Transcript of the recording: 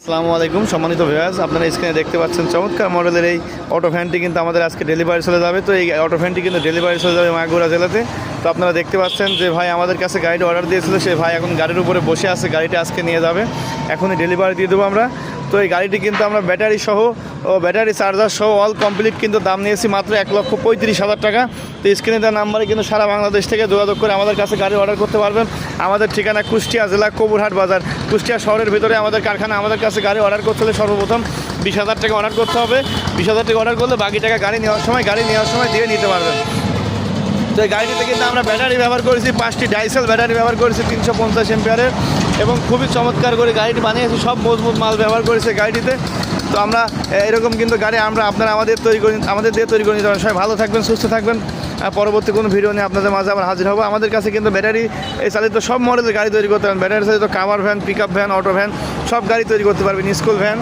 আসসালামু আলাইকুম সম্মানিত ভিউয়ার্স, আপনারা স্ক্রিনে দেখতে পাচ্ছেন চমৎকার মডেলের এই অটো ভ্যানটি কিন্তু আমাদের আজকে ডেলিভারি চলে যাবে। তো এই অটো ভ্যানটি কিন্তু ডেলিভারি চলে যাবে মাগুরা জেলাতে। তো আপনারা দেখতে পাচ্ছেন যে ভাই আমাদের কাছে গাড়িটা অর্ডার দিয়েছিল, সেই ভাই এখন গাড়ির উপরে বসে আছে, গাড়িটা আজকে নিয়ে যাবে, এখনই ডেলিভারি দিয়ে দেবো আমরা। তো এই গাড়িটি কিন্তু আমরা ব্যাটারি সহ ও ব্যাটারি চার্জার সহ অল কমপ্লিট কিন্তু দাম নিয়েছি মাত্র 1,35,000 টাকা। তো স্ক্রিনে দেওয়া নাম্বারে কিন্তু সারা বাংলাদেশ থেকে যোগাযোগ করে আমাদের কাছে গাড়ি অর্ডার করতে পারবেন। আমাদের ঠিকানা কুষ্টিয়া জেলা কবুরহাট বাজার, কুষ্টিয়া শহরের ভিতরে আমাদের কারখানা। আমাদের কাছে গাড়ি অর্ডার করতে হলে সর্বপ্রথম 20,000 টাকা অর্ডার করতে হবে। 20,000 টাকা অর্ডার করলে বাকি টাকা গাড়ি নেওয়ার সময় দিয়ে নিতে পারবেন। তো এই গাড়িটিতে কিন্তু আমরা ব্যাটারি ব্যবহার করেছি, 5টি ডাইসেল ব্যাটারি ব্যবহার করেছি 350 এম্পিয়ারের, এবং খুবই চমৎকার করে গাড়িটি বানিয়েছি, সব মজবুত মাল ব্যবহার করেছে গাড়িটিতে। তো আমরা এরকম কিন্তু গাড়ি আপনারা আমাদের দিয়ে তৈরি করে নিতে পারেন। সবাই ভালো থাকবেন, সুস্থ থাকবেন। পরবর্তী কোনো ভিডিও নিয়ে আপনাদের মাঝে আবার হাজির হবো। আমাদের কাছে কিন্তু ব্যাটারি চালিত সব মডেলের গাড়ি তৈরি করতে পারেন। ব্যাটারি চালিত cover van, pick up van, auto van, সব গাড়ি তৈরি করতে পারবেন, স্কুল ভ্যান।